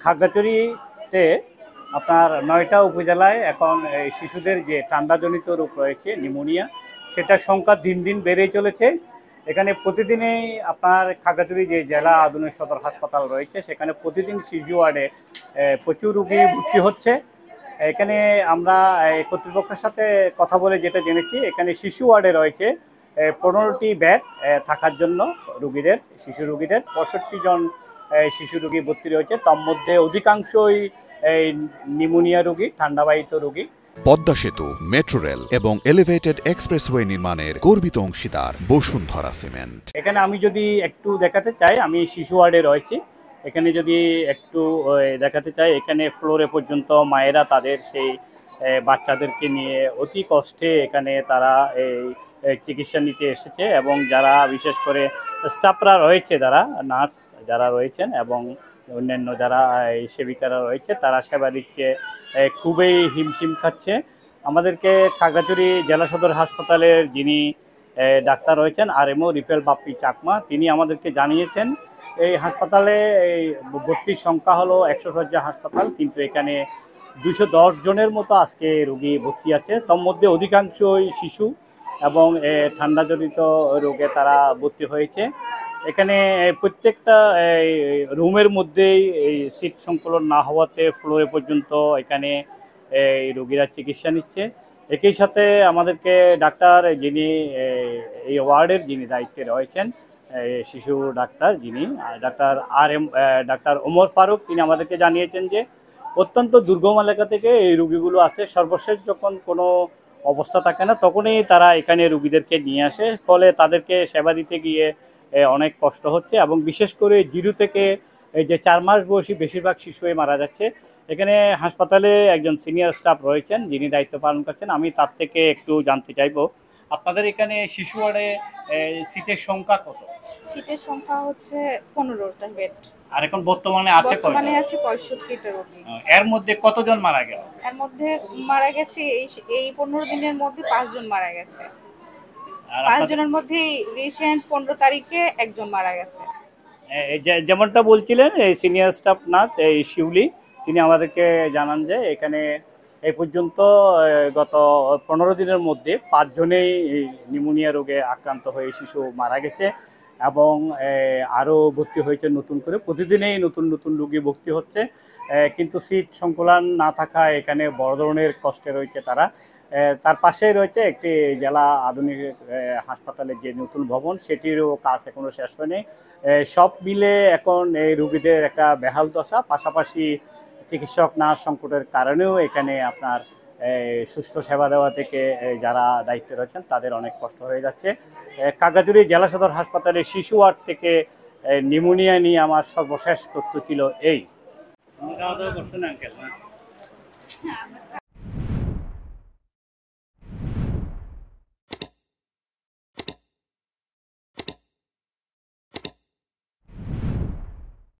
খাগড়াছড়িতে আপনার ৯টা উপজেলায় এখন শিশুদের যে ঠান্ডাজনিত রোগ রয়েছে নিউমোনিয়া, সেটার সংখ্যা দিন দিন বেড়েই চলেছে। এখানে প্রতিদিনেই আপনার খাগড়াছড়ি যে জেলা আধুনিক সদর হাসপাতাল রয়েছে, সেখানে প্রতিদিন শিশু ওয়ার্ডে প্রচুর রোগী ভর্তি হচ্ছে। এখানে আমরা কর্তৃপক্ষের সাথে কথা বলে যেটা জেনেছি, এখানে শিশু ওয়ার্ডে রয়েছে 15টি বেড থাকার জন্য রোগীদের, শিশু রোগীদের 65 জন শিশু রোগী ভর্তি রয়েছে। তার মধ্যে অধিকাংশই এই নিউমোনিয়া রোগী, ঠান্ডাবাহিত রোগী। পদ্মা সেতু, মেট্রো রেল এবং এলিভেটেড এক্সপ্রেসওয়ে নির্মাণের গর্বিত অংশীদার বসুন্ধরা সিমেন্ট। এখানে আমি যদি একটু দেখাতে চাই, আমি শিশু ওয়ার্ডে রয়েছি। এখানে যদি একটু দেখাতে চাই, এখানে ফ্লোরে পর্যন্ত মায়েরা তাদের সেই বাচ্চাদেরকে নিয়ে অতি কষ্টে এখানে তারা এই চিকিৎসা নিতে এসেছে, এবং যারা বিশেষ করে স্টাফরা রয়েছে, যারা নার্স যারা রয়েছেন এবং অন্যান্য যারা এই সেবিকারা রয়েছে, তারা সেবা দিচ্ছে, খুবই হিমশিম খাচ্ছে। আমাদেরকে খাগড়াছড়ি জেলা সদর হাসপাতালের যিনি ডাক্তার রয়েছেন RMO রিপেল বাপ্পি চাকমা, তিনি আমাদেরকে জানিয়েছেন এই হাসপাতালে এই ভর্তির সংখ্যা হলো 100 শয্যা হাসপাতাল, কিন্তু এখানে 210 জনের মতো আজকে রোগী ভর্তি আছে। তার মধ্যে অধিকাংশই শিশু এবং ঠান্ডাজনিত রোগে তারা ভর্তি হয়েছে। এখানে প্রত্যেকটা রুমের মধ্যেই এই সিট সংকুলন না হওয়াতে ফ্লোরে পর্যন্ত এখানে এই রোগীরা চিকিৎসা নিচ্ছে। একই সাথে আমাদেরকে ডাক্তার যিনি এই ওয়ার্ডের যিনি দায়িত্বে রয়েছেন, শিশু ডাক্তার যিনি ডাক্তার ওমর ফারুক, তিনি আমাদেরকে জানিয়েছেন যে অত্যন্ত দুর্গম এলাকা থেকে এই রোগীগুলো আছে। সর্বশেষ যখন কোনো অবস্থা থাকে না, তখনই তারা এখানে রোগীদেরকে নিয়ে আসে, ফলে তাদেরকে সেবা দিতে গিয়ে অনেক কষ্ট হচ্ছে। এবং বিশেষ করে 0 থেকে এই যে 4 মাস বয়সী বেশিরভাগ শিশুই মারা যাচ্ছে। এখানে হাসপাতালে একজন সিনিয়র স্টাফ রয়েছেন যিনি দায়িত্ব পালন করছেন, আমি তার থেকে একটু জানতে চাইবো, আপনাদের এখানে শিশু ওয়ার্ডে সিটের সংখ্যা কত? সিটের সংখ্যা হচ্ছে 15টা বেড। আর এখন বর্তমানে আছে কত? বর্তমানে আছে 65টা রোগী। এর মধ্যে কতজন মারা গেল? এর মধ্যে মারা গেছে এই 15 দিনের মধ্যে 5 জন মারা গেছে। 5 জনের মধ্যে রিসেন্ট 15 তারিখে একজন মারা গেছে। যেমনটা বলছিলেন এই সিনিয়র স্টাফ নার্স এই শিউলি, তিনি আমাদেরকে জানান যে এখানে এই পর্যন্ত গত 15 দিনের মধ্যে 5 জনেই নিউমোনিয়া রোগে আক্রান্ত হয়ে শিশু মারা গেছে, এবং আরও ভর্তি হয়েছে নতুন করে। প্রতিদিনেই নতুন নতুন রোগী ভর্তি হচ্ছে, কিন্তু সিট সংকুলান না থাকায় এখানে বড় ধরনের কষ্টে রয়েছে তারা। তার পাশেই রয়েছে একটি জেলা আধুনিক হাসপাতালের যে নতুন ভবন, সেটিরও কাজ এখনও শেষ হয়নি। সব মিলে এখন এই রোগীদের একটা বেহাল দশা, পাশাপাশি চিকিৎসক নার্স সংকটের কারণেও এখানে আপনার সুষ্ঠু সেবা দেওয়া থেকে যারা দায়িত্বে রয়েছেন তাদের অনেক কষ্ট হয়ে যাচ্ছে। খাগড়াছড়ি জেলা সদর হাসপাতালে শিশু ওয়ার্ড থেকে নিউমোনিয়া নিয়ে আমার সর্বশেষ তথ্য ছিল এই।